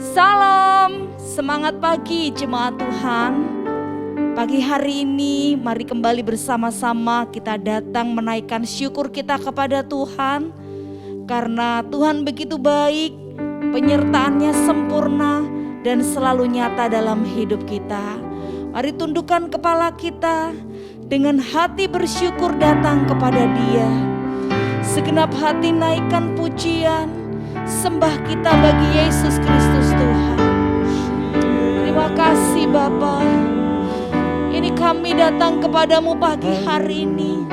Salam, semangat pagi jemaat Tuhan. Pagi hari ini mari kembali bersama-sama kita datang menaikkan syukur kita kepada Tuhan. Karena Tuhan begitu baik, penyertaan-Nya sempurna dan selalu nyata dalam hidup kita. Mari tundukkan kepala kita, dengan hati bersyukur datang kepada Dia. Segenap hati naikkan pujian, sembah kita bagi Yesus Kristus Tuhan. Terima kasih Bapa. Ini kami datang kepadamu pagi hari ini.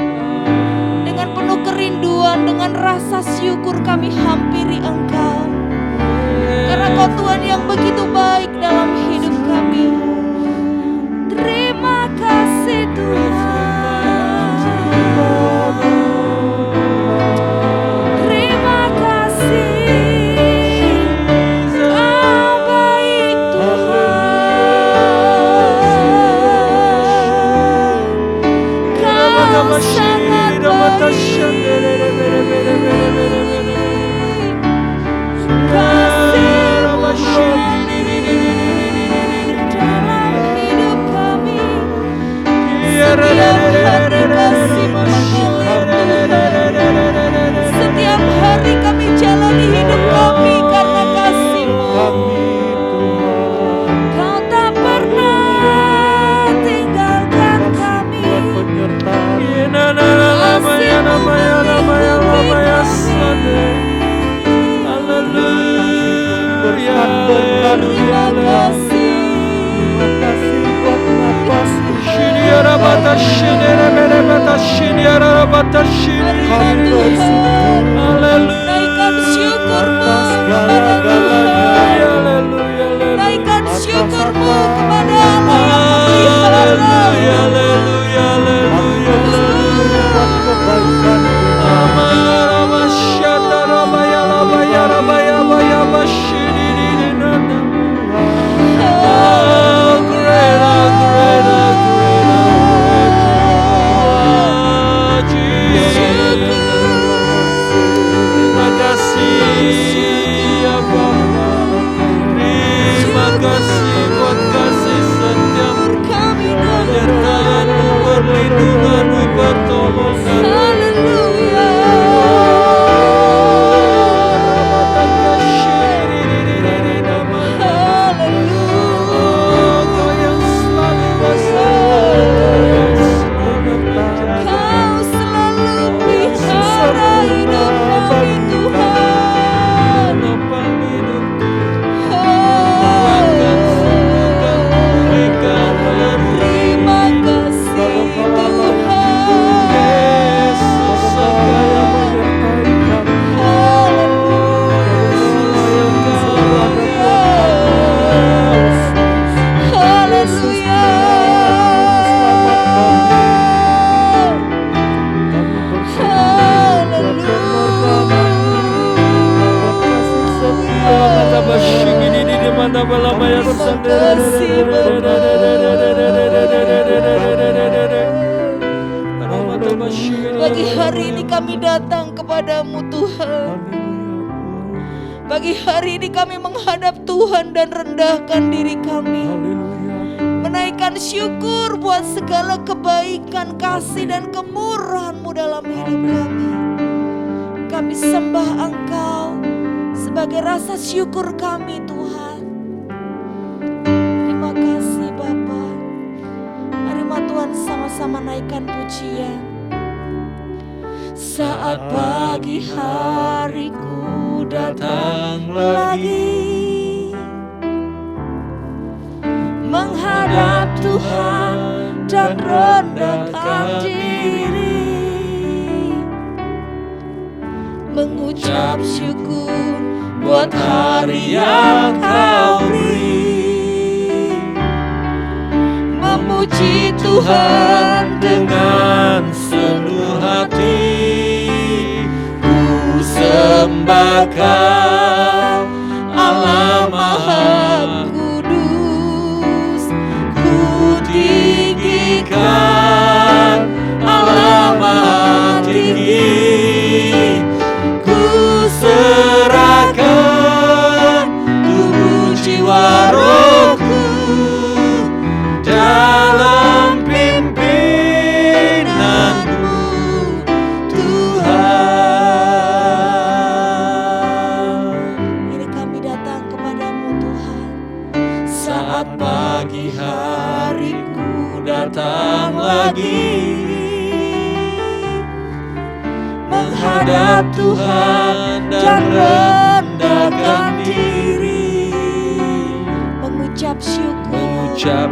Dengan penuh kerinduan, dengan rasa syukur kami hampiri Engkau. Karena Kau Tuhan yang begitu baik dalam hidup kami. Terima kasih Tuhan. Setiap hari kami jalani hidup kami karena kasih-Mu. Kau tak pernah tinggalkan kami. Naikkan syukur-Mu kepada Tuhan. Naikkan syukur-Mu kepada Allah yang Pagi hari ini kami datang kepadamu Tuhan. Pagi hari ini kami menghadap Tuhan dan rendahkan diri kami. Menaikkan syukur buat segala kebaikan, kasih dan kemurahan-Mu dalam hidup kami. Kami sembah Engkau sebagai rasa syukur kami Tuhan. Terima kasih Bapa. Mari Tuhan sama-sama naikkan pujian. Saat pagi hariku datang lagi, menghadap Tuhan dan rendahkan diri, mengucap syukur buat hari yang Kau beri, memuji Tuhan dengan seluruh hati. Sembah Kau Allah Maha Kudus, ku tinggikan Allah Maha Tinggi, ku serahkan tubuh jiwa rohku dalam pimpinanmu Tuhan. Ini kami datang kepadamu Tuhan. Saat pagi hariku datang lagi, menghadap Tuhan dan rendahkan diri, mengucap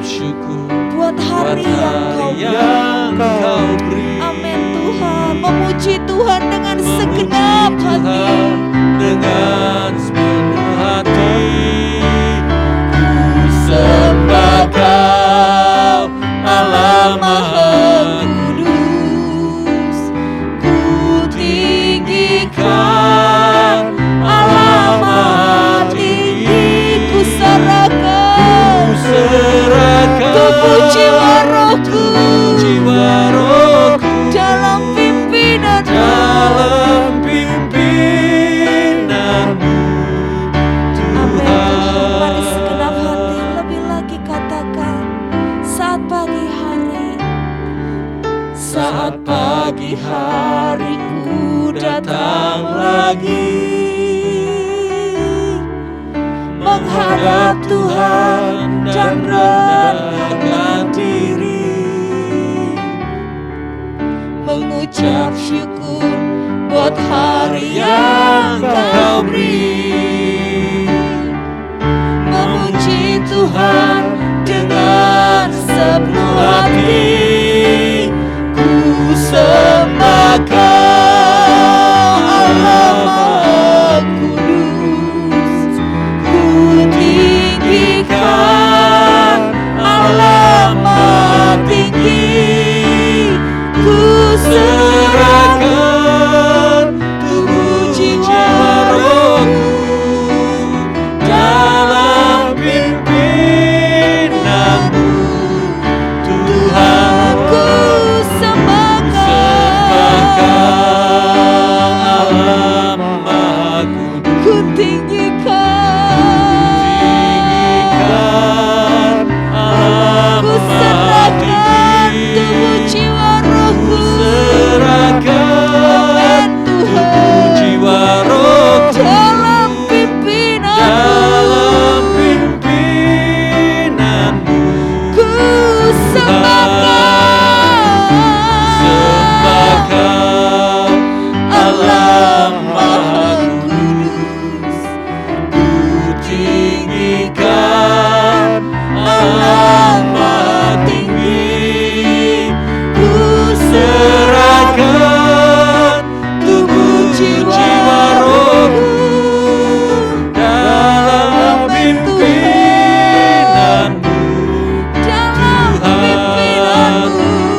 syukur buat hari yang kau beri. Amin Tuhan. Memuji Tuhan dengan segenap hati. Dengan sepenuh hati ku sembah Kau Allah Maha Kudus, ku tinggikan Allah Maha Tinggi, ku serahkan tubuh jiwa rohku dalam pimpinanmu Amin Tuhan. Mari segenap hati lebih lagi katakan, saat pagi hariku datang lagi, menghadap Tuhan dan rendahkan diri, mengucap syukur buat hari yang kau beri, memuji Tuhan dengan sepenuh hati, ku sembah Kau Allah Maha Kudus, ku tinggikan Allah Maha Tinggi, ku serahkan tubuh jiwa rohku dalam pimpinanmu Tuhan. Ku sembah Kau Allah Maha Kudus, ku tinggikan Allah Maha Tinggi, tubuh jiwa rohku, serahkan tubuh jiwa rohku dalam pimpinanmu, ku sembah Kau Allah Maha Kudus, ku tinggikan Allah Maha Tinggi, ku serahkan tubuh jiwa rohku dalam pimpinanmu Tuhan,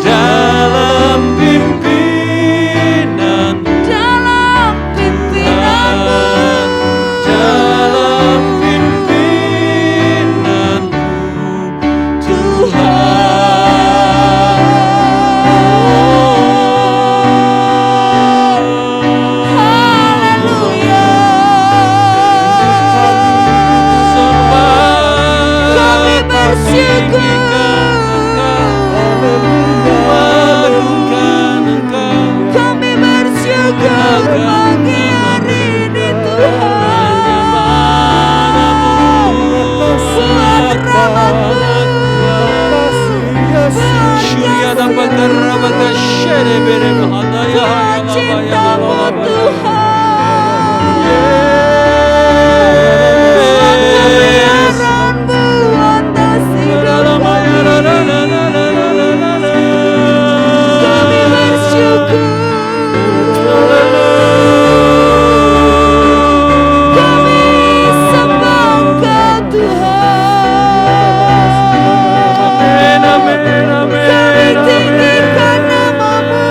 dalam pimpinanmu, dalam pimpinanmu Tuhan. Haleluya. Kami bersyukur pagi hari ini Tuhan, buat rahmat-Mu, buat cinta-Mu Tuhan, buat kebenaran-Mu atas hidup kami. Kami bersyukur, kami sembah Engkau Tuhan. Kami tinggikan nama-Mu.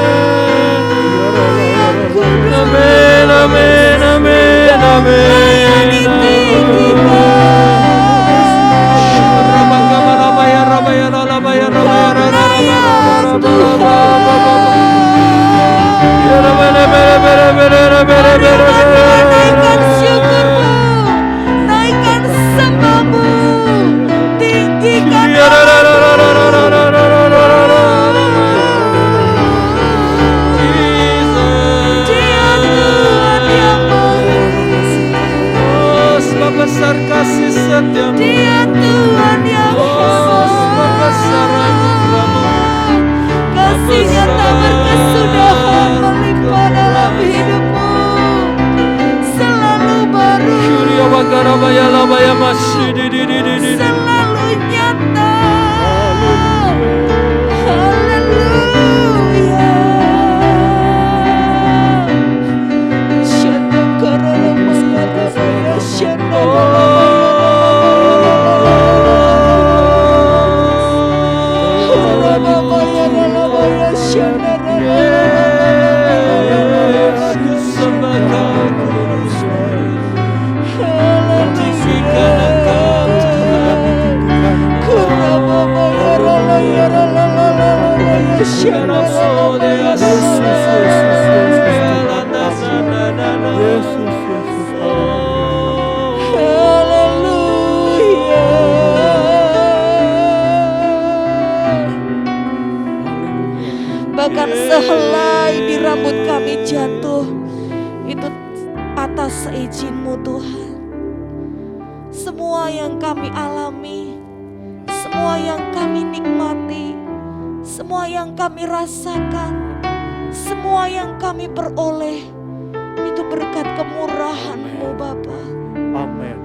kasih setiamu. Dia Tuhan yang hebat. Kasih-Nya tak berkesudahan melimpah dalam hidupmu. Selalu baru, selalu nyata. Haleluya. Syanda karala maya rabaya syanda raba maya rabaya syanda bahkan sehelai di rambut kami jatuh itu atas seizin-Mu Tuhan. Semua yang kami alami, semua yang kami nikmati, semua yang kami rasakan, semua yang kami peroleh itu berkat kemurahan-Mu Bapa. Amin.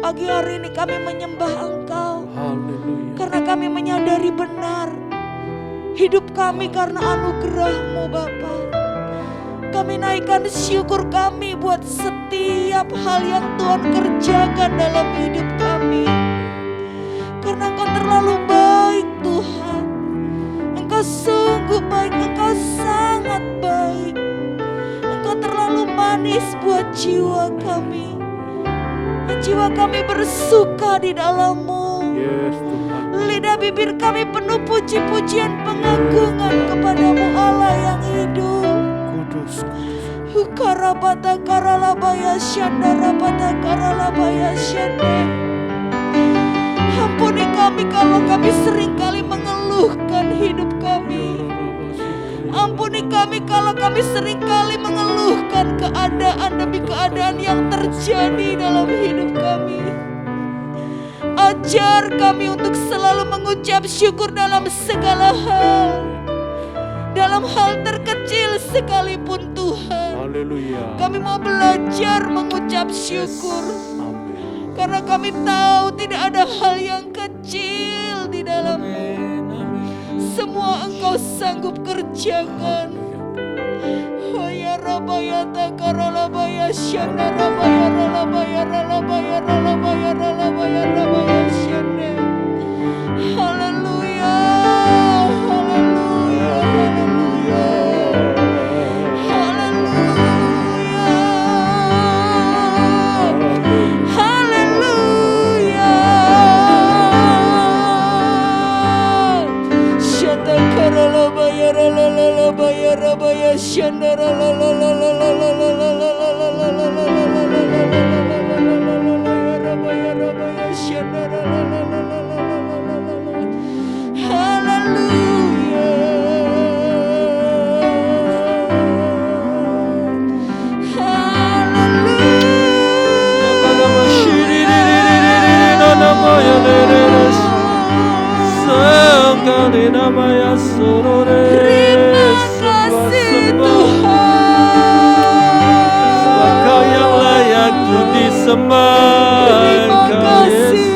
Pagi hari ini kami menyembah Engkau. Haleluya. Karena kami menyadari benar hidup kami karena anugerah-Mu Bapa. Kami naikkan syukur kami buat setiap hal yang Tuhan kerjakan dalam hidup kami. Karena Engkau terlalu baik Tuhan. Engkau sungguh baik, Engkau sangat baik. Engkau terlalu manis buat jiwa kami. Jiwa kami bersuka di dalam-Mu. Yes, Tuhan. Lidah bibir kami penuh puji-pujian pengagungan kepadamu Allah yang hidup. Kudus. Hukarabata karalabaya syanda rabata karalabaya syanda. Ampuni kami kalau kami seringkali mengeluhkan hidup kami. Ampuni kami kalau kami seringkali mengeluhkan keadaan demi keadaan yang terjadi dalam hidup kami. Ajar kami untuk selalu mengucap syukur dalam segala hal. Dalam hal terkecil sekalipun Tuhan. Haleluya. Kami mau belajar mengucap syukur. Amin. Karena kami tahu tidak ada hal yang kecil di dalam-Mu. Semua Engkau sanggup kerjakan. Hoya rabaya takaralabaya syanda rabaya ralabaya ralabaya ralabaya ralabaya rabaya syanda. Haleluya. Haleluya. Haleluya. Haleluya. Haleluya. Syanda karalabaya ralabaya rabaya syanda Terima kasih Tuhan. Engkau yang layak untuk disembah. Terima kasih.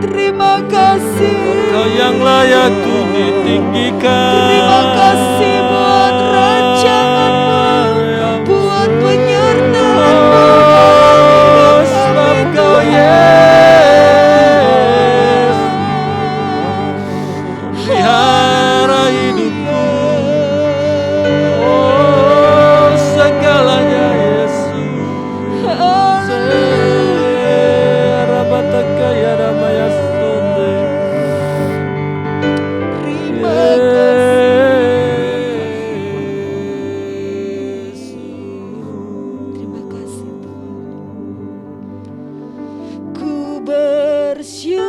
Terima kasih. Engkau yang layak untuk ditinggikan. Terima kasih buat rancangan-Mu, buat penyertaan-Mu. Sebab Engkau Yesus pelihara hidupku. Oh, segalanya Yesus. Rabatakaya ramaya sonde. Terima kasih. Terima kasih Tuhan. Ku bersyukur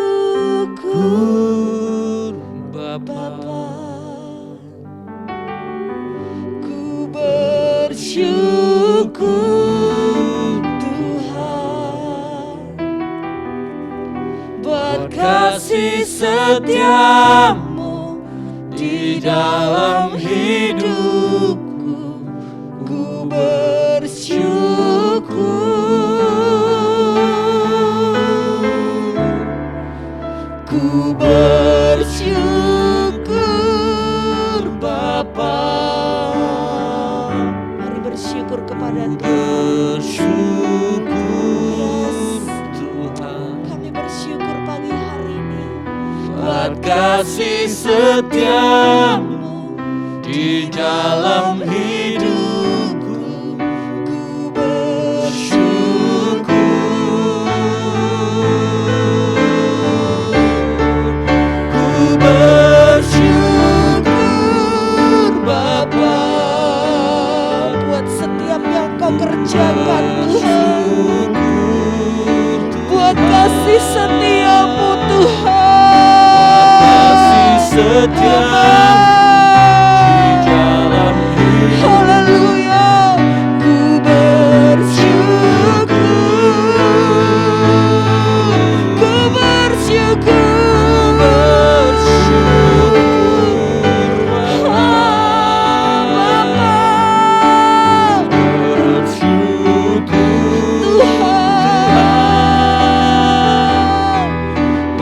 Bapa. Bapa. Ku bersyukur Tuhan. buat kasih setiamu di dalam hidupku. Ku bersyukur Bapa. Mari bersyukur kepada Tuhan. Bersyukur Tuhan, Kami bersyukur pagi hari ini buat kasih setiamu di dalam hidupku. Ku bersyukur, ku bersyukur Bapa. buat setiap yang Kau kerjakan Tuhan, buat kasih setiamu Tuhan, Kasih setiamu di dalam hidupku. haleluya. Ku bersyukur, ku bersyukur, Bapa.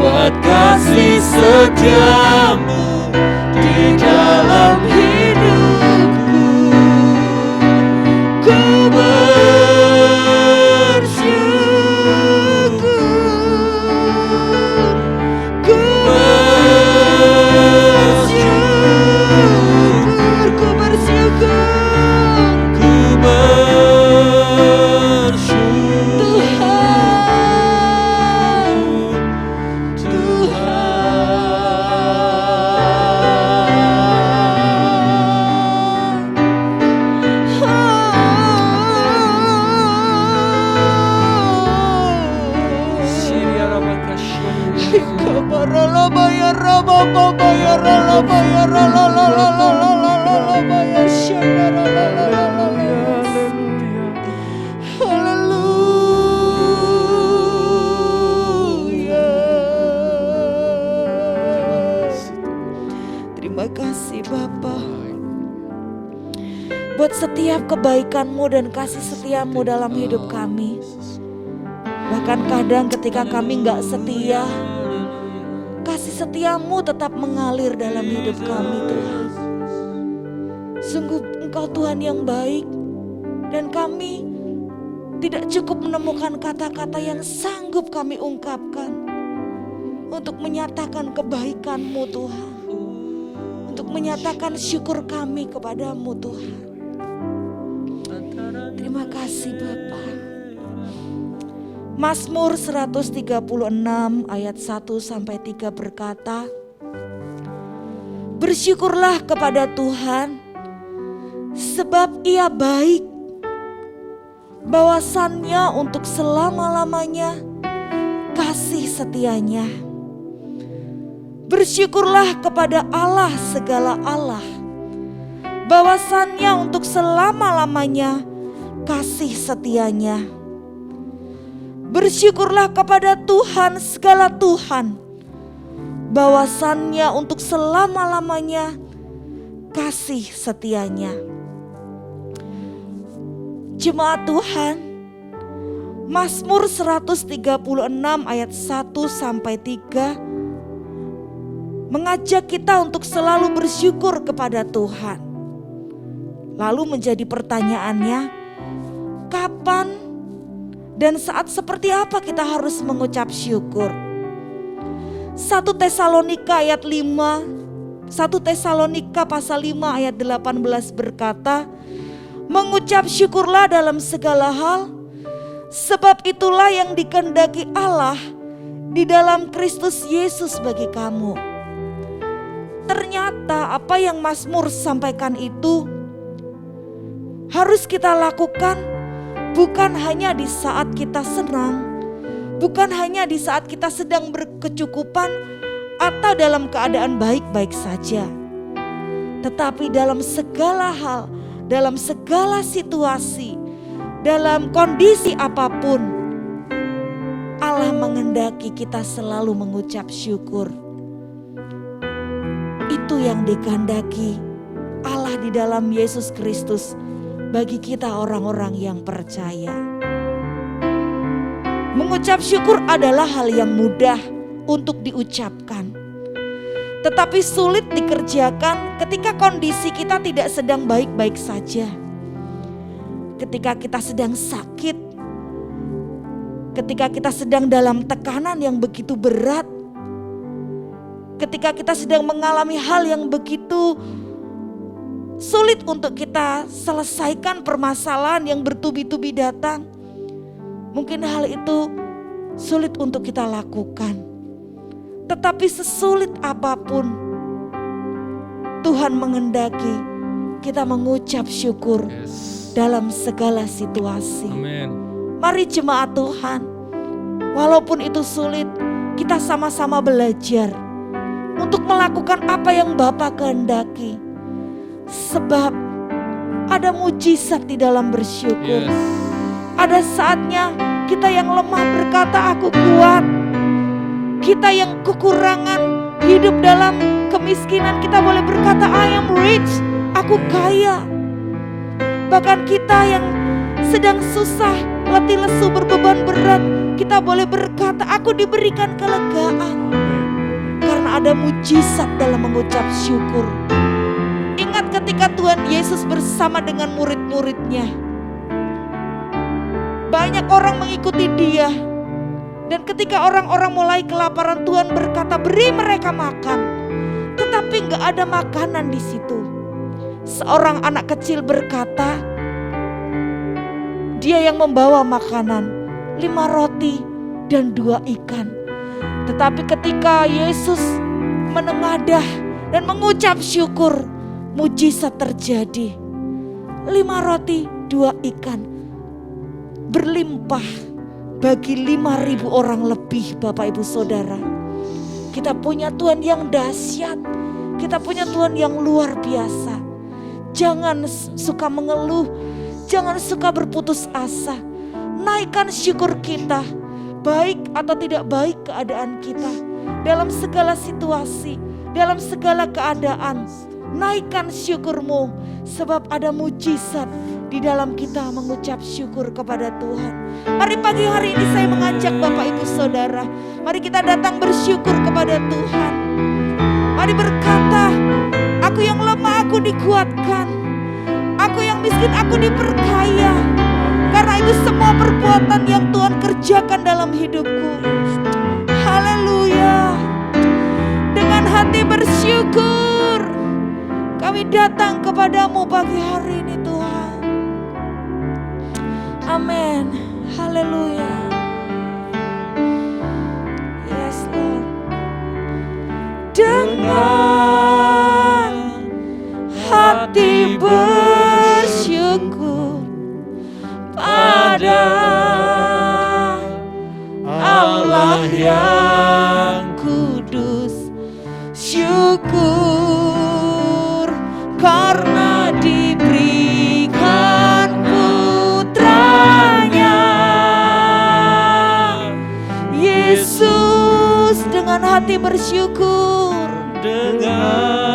Buat kasih setiamu di dalam hidupku. Ku bersyukur, ku bersyukur, Ku bersyukur ku bersyukur Tuhan, terima kasih Bapa buat setiap kebaikan-Mu dan kasih setia-Mu dalam hidup kami. Bahkan kadang ketika kami gak setia, kasih setia-Mu tetap mengalir dalam hidup kami Tuhan. Sungguh Engkau Tuhan yang baik, dan kami tidak cukup menemukan kata-kata yang sanggup kami ungkapkan untuk menyatakan kebaikan-Mu Tuhan, untuk menyatakan syukur kami kepadamu Tuhan. Terima kasih Bapa. Mazmur 136 ayat 1-3 berkata, bersyukurlah kepada Tuhan sebab Ia baik, bahwasannya untuk selama-lamanya kasih setianya. Bersyukurlah kepada Allah segala Allah, bahwasannya untuk selama-lamanya kasih setianya. Bersyukurlah kepada Tuhan segala Tuhan, bahwasannya untuk selama-lamanya kasih setianya. Jemaat Tuhan, Mazmur 136 ayat 1-3 mengajak kita untuk selalu bersyukur kepada Tuhan. Lalu menjadi pertanyaannya, kapan dan saat seperti apa kita harus mengucap syukur? 1 Tesalonika ayat 5, 1 Tesalonika pasal 5 ayat 18 berkata, mengucap syukurlah dalam segala hal, sebab itulah yang dikehendaki Allah di dalam Kristus Yesus bagi kamu. Ternyata apa yang Mazmur sampaikan itu harus kita lakukan bukan hanya di saat kita senang, bukan hanya di saat kita sedang berkecukupan atau dalam keadaan baik-baik saja. Tetapi dalam segala hal, dalam segala situasi, dalam kondisi apapun, Allah menghendaki kita selalu mengucap syukur. Itu yang dikehendaki Allah di dalam Yesus Kristus bagi kita orang-orang yang percaya. Mengucap syukur adalah hal yang mudah untuk diucapkan, tetapi sulit dikerjakan ketika kondisi kita tidak sedang baik-baik saja. Ketika kita sedang sakit, ketika kita sedang dalam tekanan yang begitu berat, ketika kita sedang mengalami hal yang begitu sulit untuk kita selesaikan permasalahan yang bertubi-tubi datang, mungkin hal itu sulit untuk kita lakukan. Tetapi sesulit apapun, Tuhan menghendaki kita mengucap syukur dalam segala situasi. Amin. Mari jemaat Tuhan, walaupun itu sulit, kita sama-sama belajar untuk melakukan apa yang Bapa kehendaki. Sebab ada mujizat di dalam bersyukur. Ada saatnya kita yang lemah berkata aku kuat. Kita yang kekurangan hidup dalam kemiskinan, kita boleh berkata I am rich, aku kaya. Bahkan kita yang sedang susah, letih lesu, berbeban berat, kita boleh berkata aku diberikan kelegaan. Karena ada mujizat dalam mengucap syukur. Ingat ketika Tuhan Yesus bersama dengan murid-muridnya, banyak orang mengikuti dia. Dan ketika orang-orang mulai kelaparan, Tuhan berkata beri mereka makan. Tetapi gak ada makanan di situ. Seorang anak kecil berkata, dia yang membawa makanan 5 roti dan 2 ikan. Tetapi ketika Yesus menengadah dan mengucap syukur, mujizat terjadi. 5 roti 2 ikan berlimpah bagi 5.000 orang lebih. Bapak Ibu Saudara, kita punya Tuhan yang dahsyat. Kita punya Tuhan yang luar biasa. Jangan suka mengeluh, jangan suka berputus asa. Naikkan syukur kita, baik atau tidak baik keadaan kita, dalam segala situasi, dalam segala keadaan. Naikkan syukurmu, sebab ada mujizat di dalam kita mengucap syukur kepada Tuhan. Mari pagi hari ini saya mengajak Bapak Ibu Saudara, mari kita datang bersyukur kepada Tuhan. Mari berkata, aku yang lemah aku dikuatkan, aku yang miskin aku diperkaya. Karena itu semua perbuatan yang Tuhan kerjakan dalam hidupku. Haleluya. Dengan hati bersyukur kami datang kepadamu pagi hari ini Tuhan. Amin. Haleluya. Yes Lord. Dengan hati bersyukur pada Allah yang kudus, syukur karena diberikan putranya Yesus. Dengan hati bersyukur, dengan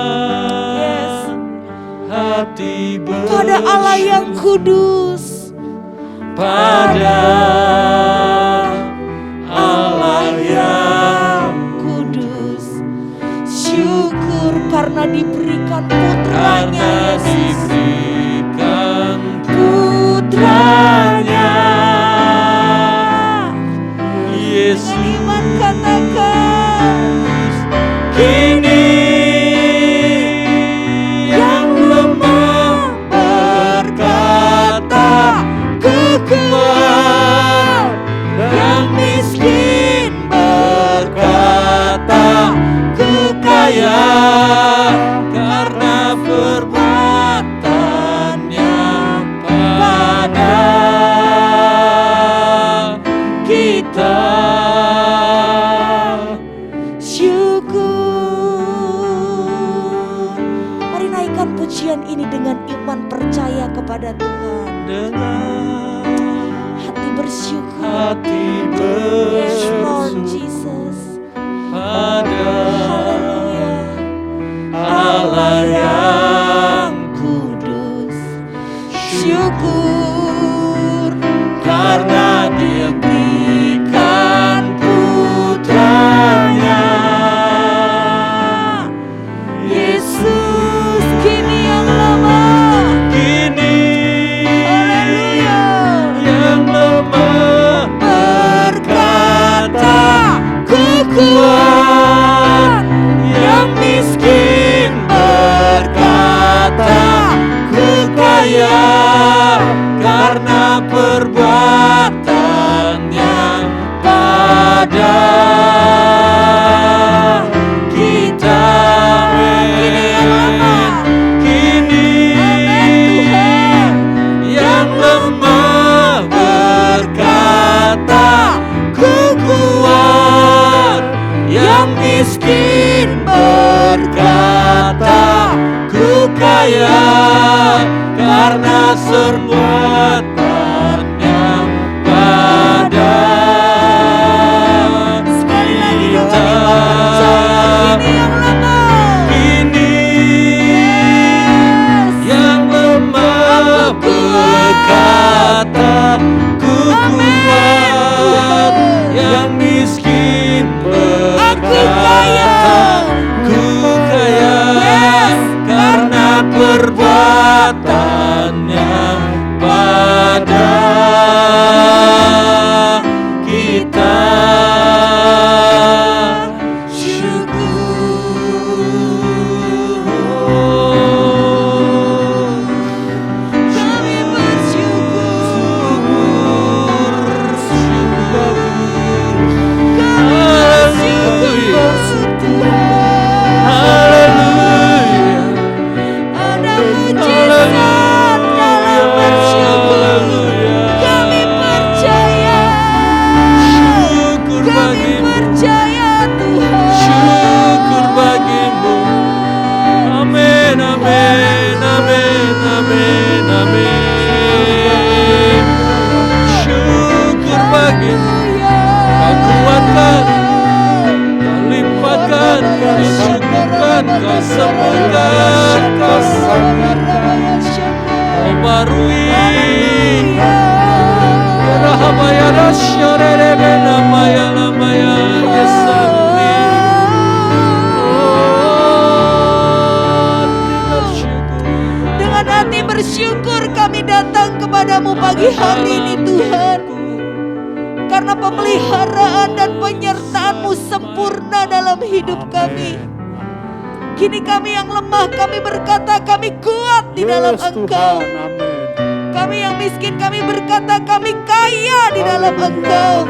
hati bersyukur pada Allah yang kudus, pada Allah yang kudus, syukur karena diberikan putranya karena Yesus. diberikan Putranya Yesus. dengan iman katakan, Kini yang lemah berkata ku kuat, yang miskin berkata ku kaya, karena perbuatannya pada kita. syukur. Mari naikkan pujian ini dengan iman percaya kepada Tuhan. Dengan Hati bersyukur. hati Yes Lord. miskin berkata, ku kaya karena perbuatan yang pada Sekali lagi kami kita. percaya ini yang lemah. Kini yang lemah berkata, ku kuat. Yang miskin berkata, ku kaya karena perbuatannya pada kita. Kami bersyukur. Ada mujizat dalam bersyukur. Kami percaya. Kami percaya Tuhan. Syukur bagimu. Amin, amin, amin, amin, amin. Syukur bagimu. Kau kuatkan, kau limpahkan, kau syukurkan, kau sembuhkan, kau barui. Rahabaya rasyarebe namaya lamaya yesami. Dengan hati bersyukur kami datang kepadamu pagi hari ini Tuhan. Karena pemeliharaan dan penyertaan-Mu sempurna dalam hidup kami. Kini kami yang lemah, kami berkata kami kuat di dalam Engkau. Kami yang miskin, kami berkata kami kaya di dalam Engkau.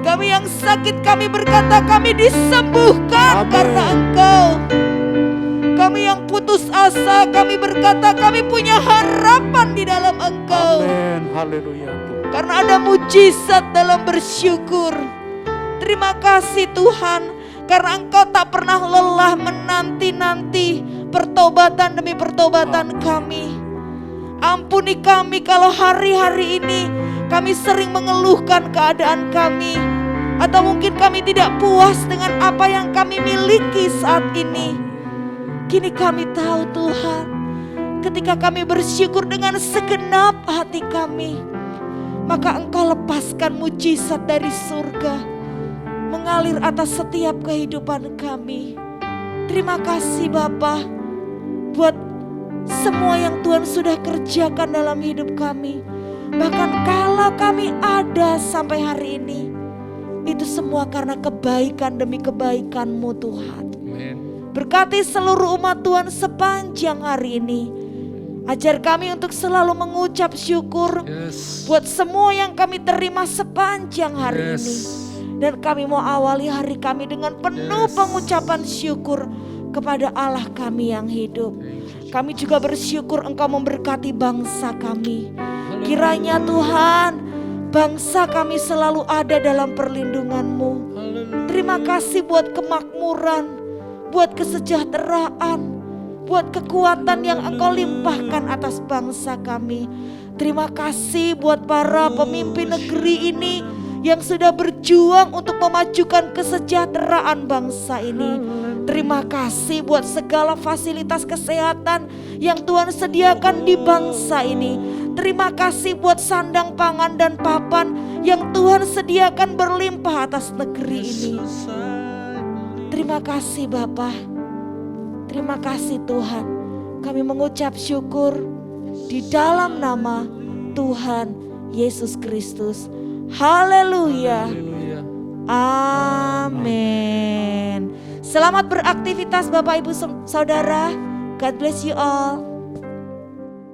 Kami yang sakit, kami berkata kami disembuhkan karena Engkau. Kami yang putus asa, kami berkata kami punya harapan di dalam Engkau. Haleluya. Karena ada mujizat dalam bersyukur. Terima kasih Tuhan, karena Engkau tak pernah lelah menanti-nanti pertobatan demi pertobatan kami. Ampuni kami kalau hari-hari ini kami sering mengeluhkan keadaan kami, atau mungkin kami tidak puas dengan apa yang kami miliki saat ini. Kini kami tahu Tuhan, ketika kami bersyukur dengan segenap hati kami, maka Engkau lepaskan mujizat dari surga mengalir atas setiap kehidupan kami. Terima kasih Bapa buat semua yang Tuhan sudah kerjakan dalam hidup kami. Bahkan kalau kami ada sampai hari ini, itu semua karena kebaikan demi kebaikan-Mu Tuhan. Berkati seluruh umat Tuhan sepanjang hari ini. Ajar kami untuk selalu mengucap syukur buat semua yang kami terima sepanjang hari ini. Dan kami mau awali hari kami dengan penuh pengucapan syukur kepada Allah kami yang hidup. Kami juga bersyukur Engkau memberkati bangsa kami. Kiranya Tuhan, bangsa kami selalu ada dalam perlindungan-Mu. Terima kasih buat kemakmuran, buat kesejahteraan, buat kekuatan yang Engkau limpahkan atas bangsa kami. Terima kasih buat para pemimpin negeri ini yang sudah berjuang untuk memajukan kesejahteraan bangsa ini. Terima kasih buat segala fasilitas kesehatan yang Tuhan sediakan di bangsa ini. Terima kasih buat sandang pangan dan papan yang Tuhan sediakan berlimpah atas negeri ini. Terima kasih Bapa. Terima kasih Tuhan. Kami mengucap syukur di dalam nama Tuhan Yesus Kristus. Haleluya. Amin. Selamat beraktivitas Bapak Ibu Saudara. God bless you all.